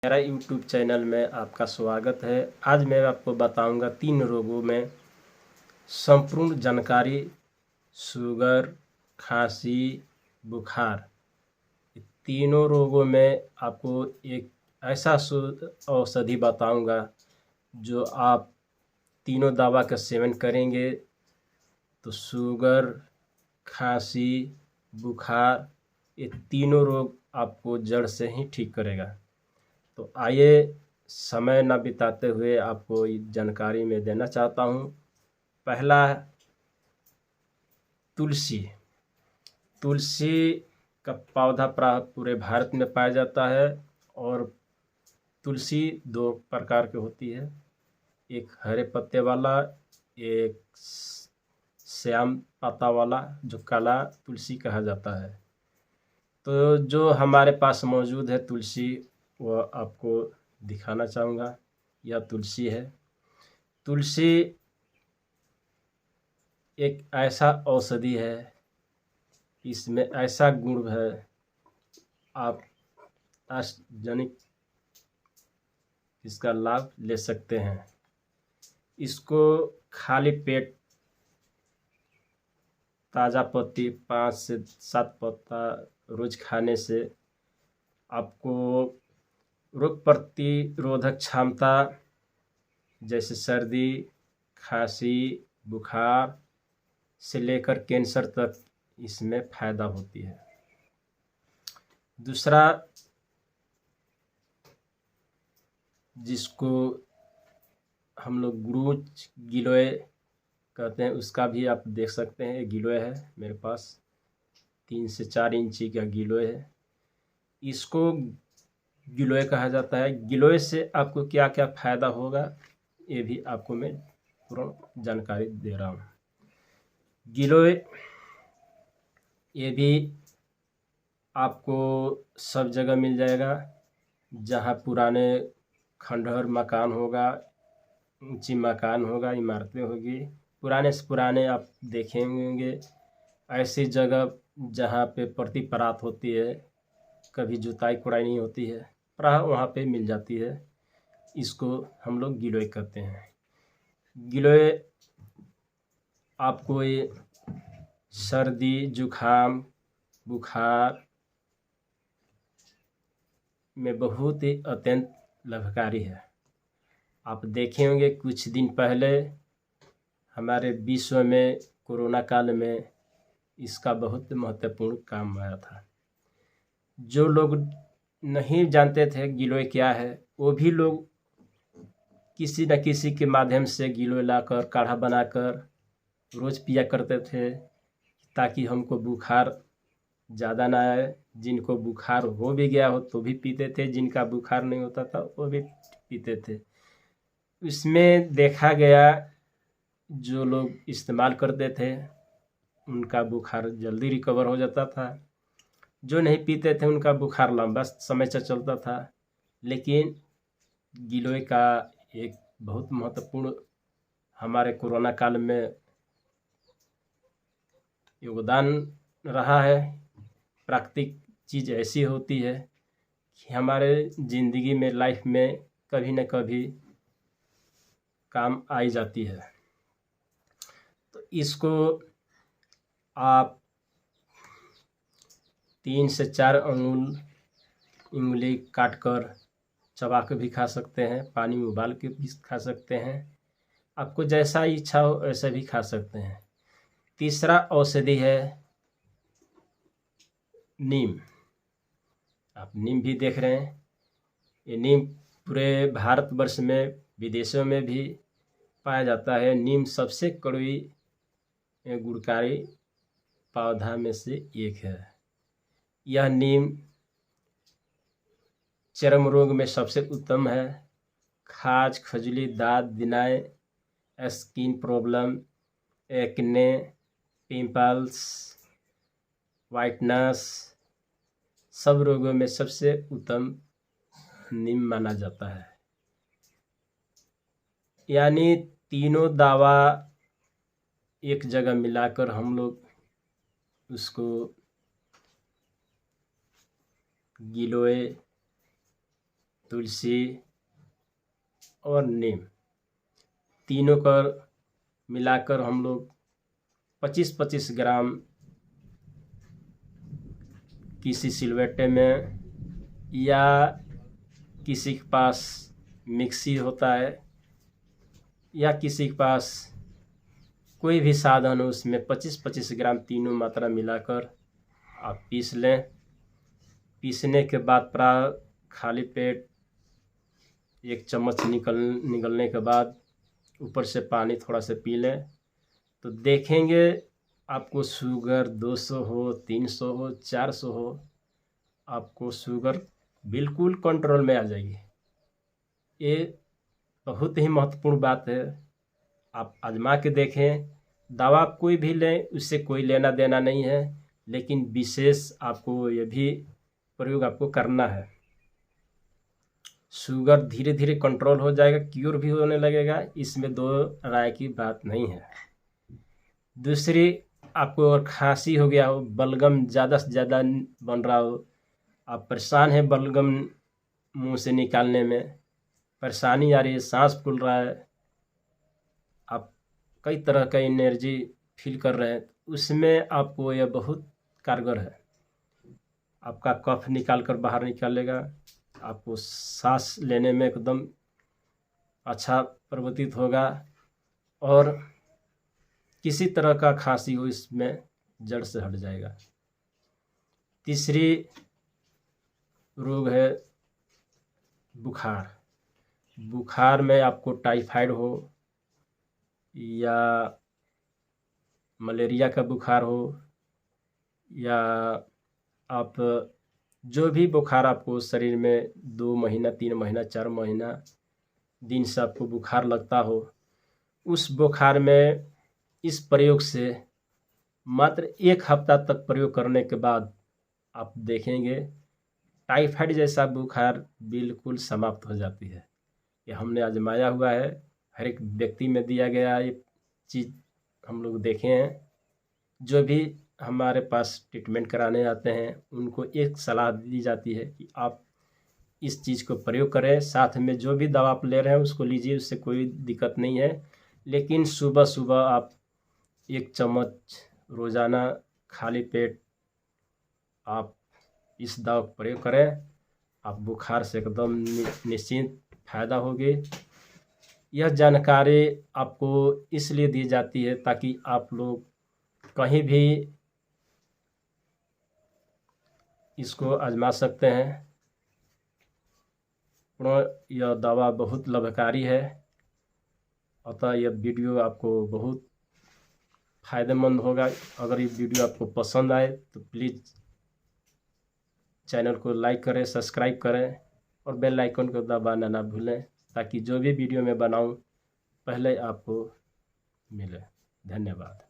मेरा YouTube channel में आपका स्वागत है। आज मैं आपको बताऊंगा 3 रोगों में संपूर्ण जानकारी। शुगर, खांसी, बुखार, तीनों रोगों में आपको एक ऐसा औषधि बताऊंगा जो आप तीनों दवा का सेवन करेंगे तो शुगर, खांसी, बुखार, ये तीनों रोग आपको जड़ से ही ठीक करेगा। तो आइए समय न बिताते हुए आपको जानकारी में देना चाहता हूँ। पहला, तुलसी। तुलसी का पौधा पूरे भारत में पाया जाता है और तुलसी 2 प्रकार की होती है, एक हरे पत्ते वाला, एक श्याम पत्ता वाला जो काला तुलसी कहा जाता है। तो जो हमारे पास मौजूद है तुलसी, वह आपको दिखाना चाहूँगा। यह तुलसी है। तुलसी एक ऐसा औषधि है, इसमें ऐसा गुण है, आप आश्चर्यजनक इसका लाभ ले सकते हैं। इसको खाली पेट ताज़ा पत्ती 5 से 7 पत्ता रोज खाने से आपको रोग प्रतिरोधक क्षमता जैसे सर्दी, खांसी, बुखार से लेकर कैंसर तक इसमें फायदा होती है। दूसरा, जिसको हम लोग गुरूच गिलोय कहते हैं, उसका भी आप देख सकते हैं। गिलोय है मेरे पास, 3 से 4 इंची का गिलोय है। इसको गिलोय कहा जाता है। गिलोय से आपको क्या क्या फायदा होगा ये भी आपको मैं पूर्ण जानकारी दे रहा हूँ। गिलोय ये भी आपको सब जगह मिल जाएगा। जहाँ पुराने खंडहर मकान होगा, ऊंची मकान होगा, इमारतें होगी, पुराने से पुराने आप देखेंगे ऐसी जगह जहाँ पे प्रति परात होती है, कभी जुताई कुड़ाई नहीं होती है, वहाँ पे मिल जाती है। इसको हम लोग गिलोय कहते हैं। गिलोय आपको ये सर्दी, जुखाम, बुखार में बहुत ही अत्यंत लाभकारी है। आप देखे होंगे कुछ दिन पहले हमारे विश्व में कोरोना काल में इसका बहुत महत्वपूर्ण काम आया था। जो लोग नहीं जानते थे गिलोय क्या है, वो भी लोग किसी न किसी के माध्यम से गिलोय लाकर काढ़ा बनाकर रोज पिया करते थे, ताकि हमको बुखार ज़्यादा ना आए। जिनको बुखार हो भी गया हो तो भी पीते थे, जिनका बुखार नहीं होता था वो भी पीते थे। इसमें देखा गया जो लोग इस्तेमाल करते थे उनका बुखार जल्दी रिकवर हो जाता था। जो नहीं पीते थे उनका बुखार लंबा समय से चलता था। लेकिन गिलोय का एक बहुत महत्वपूर्ण हमारे कोरोना काल में योगदान रहा है। प्राकृतिक चीज़ ऐसी होती है कि हमारे ज़िंदगी में, लाइफ में कभी न कभी काम आई जाती है। तो इसको आप 3 से 4 उंगली काट कर चबा के भी खा सकते हैं, पानी में उबाल के भी खा सकते हैं। आपको जैसा इच्छा हो वैसे भी खा सकते हैं। तीसरा औषधि है नीम। आप नीम भी देख रहे हैं। ये नीम पूरे भारतवर्ष में, विदेशों में भी पाया जाता है। नीम सबसे कड़वी गुणकारी पौधा में से एक है। यह नीम चर्म रोग में सबसे उत्तम है। खाज, खजुली, दांत दिनाए, skin problem, acne, pimples, whiteness, सब रोगों में सबसे उत्तम नीम माना जाता है। यानी तीनों दवा एक जगह मिलाकर हम लोग उसको गिलोय तुलसी और नीम तीनों का मिलाकर हम लोग 25-25 ग्राम किसी सिलबट्टे में या किसी के पास मिक्सी होता है या किसी के पास कोई भी साधन हो उसमें 25-25 ग्राम तीनों मात्रा मिलाकर आप पीस लें। पीसने के बाद प्राय खाली पेट 1 चम्मच निकलने के बाद ऊपर से पानी थोड़ा सा पी लें तो देखेंगे आपको शुगर 200 हो, 300 हो, 400 हो, आपको शुगर बिल्कुल कंट्रोल में आ जाएगी। ये बहुत ही महत्वपूर्ण बात है, आप आजमा के देखें। दवा कोई भी लें उससे कोई लेना देना नहीं है, लेकिन विशेष आपको ये भी प्रयोग आपको करना है। शुगर धीरे धीरे कंट्रोल हो जाएगा, क्यूर भी होने लगेगा, इसमें दो राय की बात नहीं है। दूसरी, आपको अगर खांसी हो गया हो, बलगम ज़्यादा से ज़्यादा बन रहा हो, आप परेशान हैं बलगम मुंह से निकालने में, परेशानी आ रही है, सांस फूल रहा है, आप कई तरह का एनर्जी फील कर रहे हैं, उसमें आपको यह बहुत कारगर है। आपका कफ निकाल कर बाहर निकालेगा, आपको सांस लेने में एकदम अच्छा प्रवर्तित होगा और किसी तरह का खांसी हो इसमें जड़ से हट जाएगा। तीसरी रोग है बुखार। बुखार में आपको टाइफाइड हो या मलेरिया का बुखार हो या आप जो भी बुखार आपको शरीर में 2 महीना, 3 महीना, 4 महीना दिन से आपको बुखार लगता हो, उस बुखार में इस प्रयोग से मात्र 1 हफ्ता तक प्रयोग करने के बाद आप देखेंगे टाइफाइड जैसा बुखार बिल्कुल समाप्त हो जाती है। ये हमने आजमाया हुआ है, हर एक व्यक्ति में दिया गया ये चीज़ हम लोग देखे हैं। जो भी हमारे पास ट्रीटमेंट कराने आते हैं उनको एक सलाह दी जाती है कि आप इस चीज़ को प्रयोग करें, साथ में जो भी दवा आप ले रहे हैं उसको लीजिए, उससे कोई दिक्कत नहीं है, लेकिन सुबह सुबह आप 1 चम्मच रोज़ाना खाली पेट आप इस दवा का प्रयोग करें, आप बुखार से एकदम निश्चिंत फायदा होगी। यह जानकारी आपको इसलिए दी जाती है ताकि आप लोग कहीं भी इसको आजमा सकते हैं। यह दवा बहुत लाभकारी है, अतः यह वीडियो आपको बहुत फ़ायदेमंद होगा। अगर ये वीडियो आपको पसंद आए तो प्लीज़ चैनल को लाइक करें, सब्सक्राइब करें और बेल आइकन को दबाना ना भूलें ताकि जो भी वीडियो मैं बनाऊं पहले आपको मिले। धन्यवाद।